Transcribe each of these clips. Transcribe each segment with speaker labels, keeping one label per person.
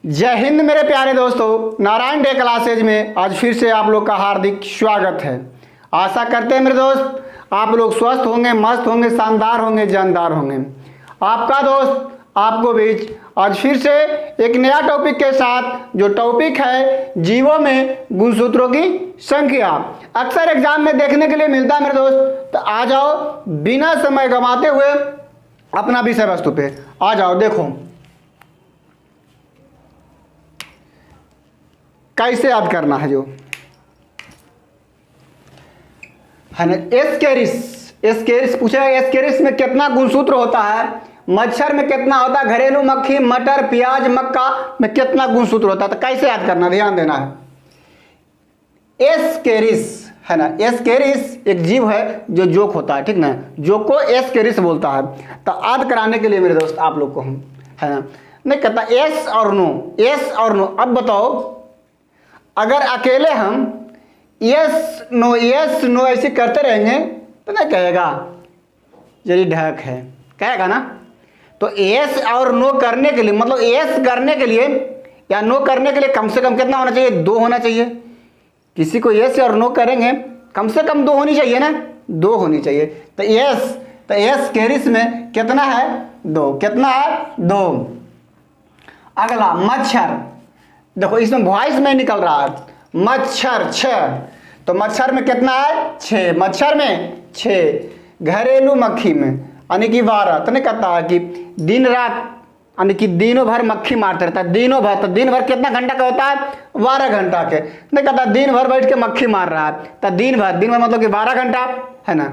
Speaker 1: जय हिंद मेरे प्यारे दोस्तों, नारायण डे क्लासेज में आज फिर से आप लोग का हार्दिक स्वागत है। आशा करते हैं मेरे दोस्त आप लोग स्वस्थ होंगे, मस्त होंगे, शानदार होंगे, जानदार होंगे। आपका दोस्त आपको बीच आज फिर से एक नया टॉपिक के साथ, जो टॉपिक है जीवों में गुणसूत्रों की संख्या। अक्सर एग्जाम में देखने के लिए मिलता है मेरे दोस्त, तो आ जाओ बिना समय गंवाते हुए अपना विषय वस्तु पे आ जाओ। देखो कैसे याद करना है, जो है ना, एस्केरिस पूछा है। एस्केरिस में कितना गुणसूत्र होता है, मच्छर में कितना होता है, घरेलू मक्खी, मटर, प्याज, मक्का में कितना गुणसूत्र होता है। तो कैसे याद करना, ध्यान देना है। एस्केरिस है ना, एस्केरिस एक जीव है जो जोक होता है, ठीक ना, जोक को एस्केरिस बोलता है। तो याद कराने के लिए मेरे दोस्त आप लोग को हम है ना नहीं कहता एस और नो, एस और नो। अब बताओ, अगर अकेले हम यस नो ऐसे करते रहेंगे तो नहीं कहेगा जरी ढक है, कहेगा ना। तो यस और नो करने के लिए, मतलब यस करने के लिए या नो करने के लिए कम से कम कितना होना चाहिए, 2 होना चाहिए। किसी को यस और नो करेंगे कम से कम 2 होनी चाहिए ना, 2 होनी चाहिए। तो यस केरिस में कितना है, 2। कितना है, 2। अगला मच्छर, देखो इसमें वॉइस में निकल रहा है मच्छर 6, तो मच्छर में कितना है, 6। मच्छर में 6। घरेलू मक्खी में यानी कि 12। तो नहीं कहता है कि दिन रात यानी कि दिनों भर मक्खी मारते रहता है, दिनों भर। तो दिन भर कितना घंटा का होता है, 12 घंटा के। नहीं कहता दिन भर बैठ के मक्खी मार रहा है, तो दिन भर मतलब कि 12 घंटा है ना।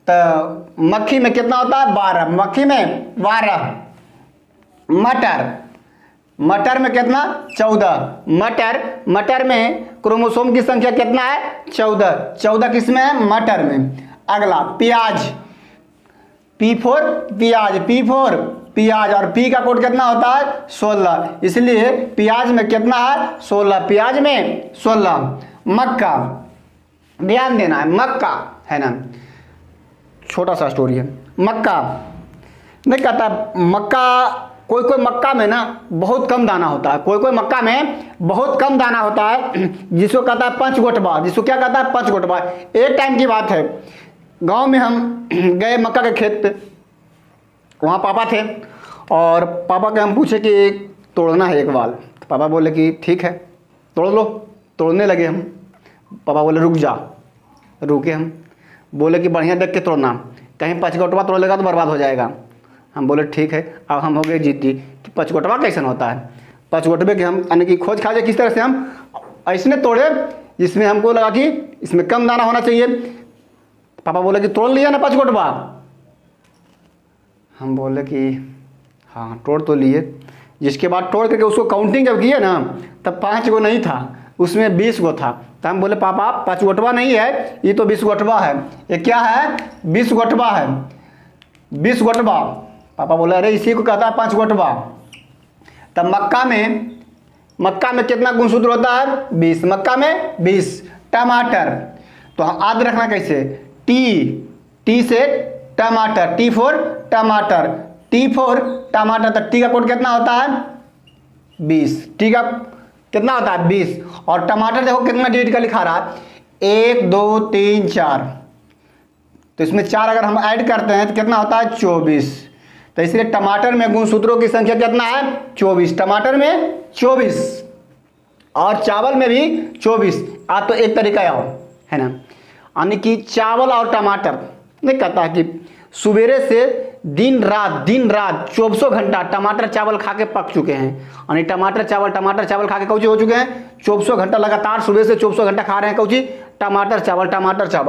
Speaker 1: तो मक्खी में कितना होता है, 12। मक्खी में 12। मटर में कितना, 14। मटर में क्रोमोसोम की संख्या कितना है, 14 किसमें है, मटर में। अगला प्याज, P4 प्याज, और P का कोड कितना होता है, 16। इसलिए प्याज में कितना है, 16। प्याज में 16। मक्का, ध्यान देना है, मक्का है ना, छोटा सा स्टोरी है। मक्का नहीं कहता, मक्का कोई मक्का में ना बहुत कम दाना होता है, कोई मक्का में बहुत कम दाना होता है, जिसको कहता है पंचगोटबा। जिसको क्या कहता है, पंचगोटबा। एक टाइम की बात है, गांव में हम गए मक्का के खेत पे, वहाँ पापा थे, और पापा के हम पूछे कि तोड़ना है एक बाल। तो पापा बोले कि ठीक है तोड़ लो। तोड़ने लगे हम, पापा बोले रुक जा। रुके हम, बोले कि बढ़िया देख के तोड़ना, कहीं पंचगोटबा तोड़ लेगा तो बर्बाद हो जाएगा। हम बोले ठीक है। अब हम हो गए जिद्दी कि पंचगोटबा कैसन होता है। पंचगोटबे के हम यानी कि खोज खाजे किस तरह से हम ऐसने तोड़े जिसमें हमको लगा कि इसमें कम दाना होना चाहिए। पापा बोले कि तोड़ लिया ना पंचगोटबा। हम बोले कि हाँ तोड़ तो लिए। जिसके बाद तोड़ करके उसको काउंटिंग जब किए ना, तब 5 गो नहीं था, उसमें 20 गो था। तो हम बोले पापा पंचगोटबा नहीं है, ये तो 20 गोटबा है। ये क्या है, 20 गोटबा है, 20 गोटबा। पापा बोला अरे इसी को कहता है पंचगोटबा। तब मक्का में कितना गुणसूत्र होता है, 20। मक्का में 20। टमाटर, तो हम याद रखना कैसे, टी से टमाटर, T4 टमाटर, T4 टमाटर। तो टी का कोड कितना होता है, 20। टी का कितना होता है, 20। और टमाटर देखो कितना डिजिट का लिखा रहा है, 1 2 3 4। तो इसमें 4 अगर हम ऐड करते हैं तो कितना होता है, 24। तो इसलिए टमाटर में गुणसूत्रों की संख्या कितना है, 24। टमाटर में 24 और चावल में भी 24। आज तो एक तरीका है ना, यानी कि चावल और टमाटर नहीं कहता कि सवेरे से दिन रात 24 घंटा टमाटर चावल खा के पक चुके हैं। यानी टमाटर चावल खा के कौची हो चुके हैं, 24 घंटा लगातार सुबह से 24 घंटा खा रहे हैं कौची, टमाटर चावल।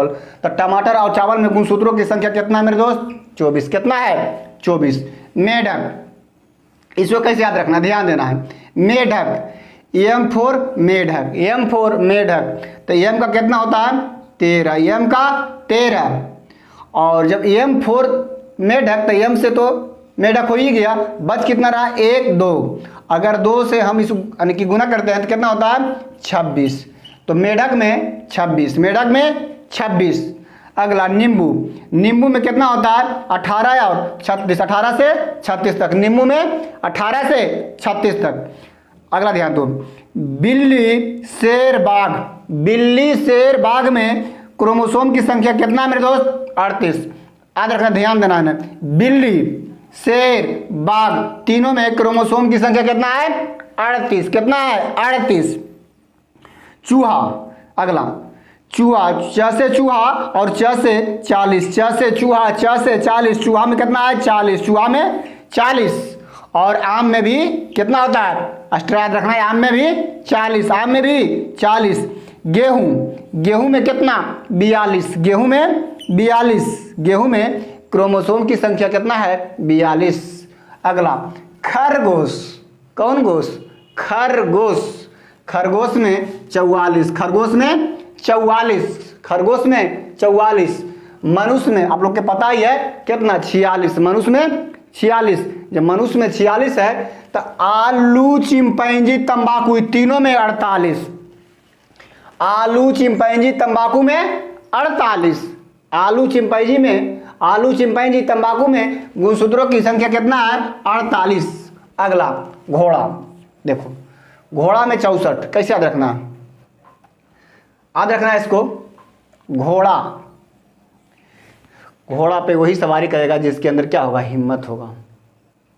Speaker 1: तो टमाटर और चावल में गुणसूत्रों की संख्या कितना है मेरे दोस्त, 24। कितना है, 24। मेढक, इसको कैसे याद रखना, ध्यान देना है। मेढक, M4 मेढक। तो M का कितना होता है, 13। M का 13। और जब M4 मेढक, तो M से तो मेढक हो ही गया, बच कितना रहा, 1 2। अगर 2 से हम इस यानी कि गुना करते हैं तो कितना होता है, 26। तो मेढक में 26। अगला नींबू में कितना होता है, 18 और 36। 18 से 36 तक, नींबू में 18 से 36 तक। अगला ध्यान दो, बिल्ली शेर बाघ, बिल्ली शेर बाघ में क्रोमोसोम की संख्या कितना है मेरे दोस्त? 38। याद रखना, ध्यान देना है। बिल्ली शेर बाघ तीनों में क्रोमोसोम की संख्या कितना है? 38। कितना है? 38। चूहा, अगला चूहा, च से चूहा और च से 40, च से चूहा, च से 40, चूहा में कितना है? 40, चूहा में 40। और आम में भी कितना होता है? एक्स्ट्रा याद रखना है, आम में भी 40, आम में भी 40। गेहूं, गेहूं में कितना? 42, गेहूं में 42, गेहूं में क्रोमोसोम की संख्या कितना है? 42। अगला खरगोश, कौन गोश? खरगोश, खरगोश में 44, खरगोश में 44, खरगोश में 44। मनुष्य में आप लोग के पता ही है कितना? 46, मनुष्य में 46। जब मनुष्य में 46 है तो आलू, चिंपैंजी, तंबाकू तीनों में 48, आलू, चिंपैंजी, तंबाकू में 48, आलू, चिंपैंजी में, आलू, चिंपैंजी, तंबाकू में गुणसूत्रों की संख्या कितना है? 48। अगला घोड़ा, देखो घोड़ा में 64, कैसे याद रखना? याद रखना है इसको, घोड़ा, घोड़ा पे वही सवारी करेगा जिसके अंदर क्या होगा? हिम्मत होगा,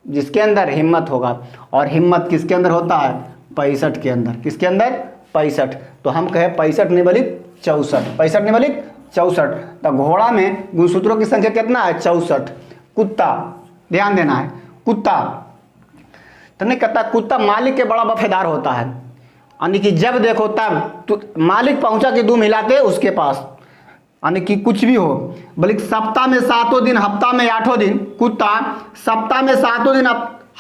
Speaker 1: जिसके अंदर हिम्मत होगा। और हिम्मत किसके अंदर होता है? 65 के अंदर। किसके अंदर? 65। तो हम कहे 65 नहीं बल्कि 64, 65 नहीं बल्कि 64। तो घोड़ा में गुणसूत्रों की संख्या कितना है? 64। कुत्ता, ध्यान देना है, कुत्ता तो नहीं कहता, कुत्ता मालिक के बड़ा वफादार होता है, यानी कि जब देखो तब तो मालिक पहुंचा कि दूम हिलाते उसके पास, यानी कि कुछ भी हो। बल्कि सप्ताह में 7 दिन, हफ्ता में 8 दिन, कुत्ता सप्ताह में 7 दिन,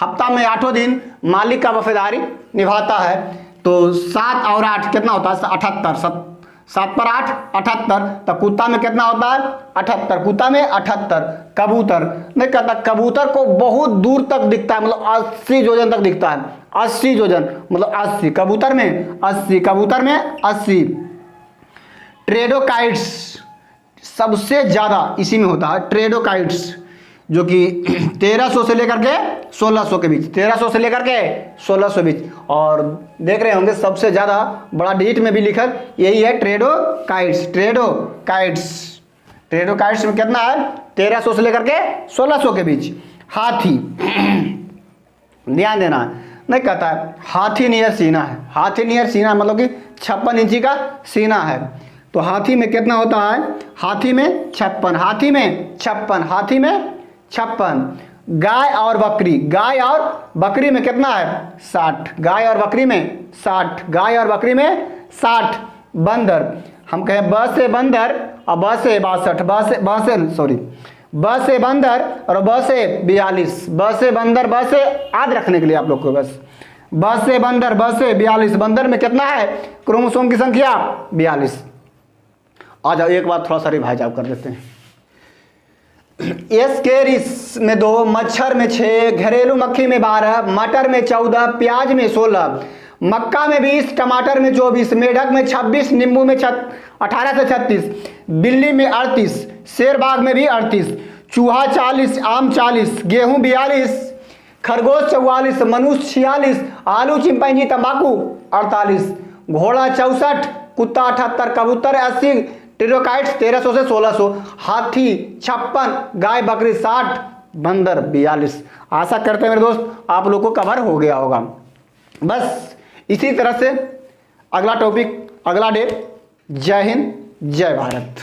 Speaker 1: हफ्ता में 8 दिन मालिक का वफादारी निभाता है। तो 7 और 8 कितना होता है? 78, 7 पर 8 78। तो कुत्ता में कितना होता है? 78, कुत्ता में 78। कबूतर नहीं कहता, कबूतर को बहुत दूर तक दिखता है, मतलब 80 योजन तक दिखता है, 80 योजन मतलब 80, कबूतर में 80, कबूतर में 80। ट्रेडोकाइट्स सबसे ज़्यादा इसी में होता है, ट्रेडोकाइट्स, जो कि 1300 से लेकर के 1600 के बीच, 1300 से लेकर के 1600 बीच। और देख रहे होंगे सबसे ज़्यादा बड़ा डिजिट में भी लिखा यही है, ट्रेडोकाइट्स, ट्रेडोकाइट्स, ट्रेडोकाइट्स में कितना है? 1300 से लेकर के 1600 के बीच। हाथी, ध्यान देना, नहीं कहता है हाथी नियर सीना है, हाथी नियर सीना मतलब कि 56 इंची का सीना है। तो हाथी में कितना होता है? हाथी में 56, हाथी में 56, हाथी में 56। गाय और बकरी, गाय और बकरी में कितना है? 60, गाय और बकरी में 60, गाय और बकरी में 60। बंदर, हम कहें ब से बंदर और ब से 62, ब से बंदर और ब से 42, ब से बंदर, ब से याद रखने के लिए आप लोग को बस, ब से बंदर, ब से 42। बंदर में कितना है क्रोमोसोम की संख्या? 42। आ जाओ एक बार थोड़ा सा रिवाइज आप कर देते हैं। एस्केरिस में 2, मच्छर में 6, घरेलू मक्खी में 12, मटर में 14, प्याज में 16, मक्का में 20, टमाटर में 24, मेढक में 26, नींबू में 18 से 36, बिल्ली में 38, शेर बाघ में भी 38, चूहा 40, आम 40, गेहूं 42, खरगोश 44, मनुष्य 46, आलू, चिंपैंजी, तंबाकू 48, घोड़ा 64, कुत्ता 78, कबूतर 80, ट्रेडोकाइट्स 1300 से 1600, हाथी 56, गाय बकरी 60, बंदर 42। आशा करते हैं मेरे दोस्त आप लोग को कवर हो गया होगा। बस इसी तरह से अगला टॉपिक, अगला डे। जय हिंद, जय भारत।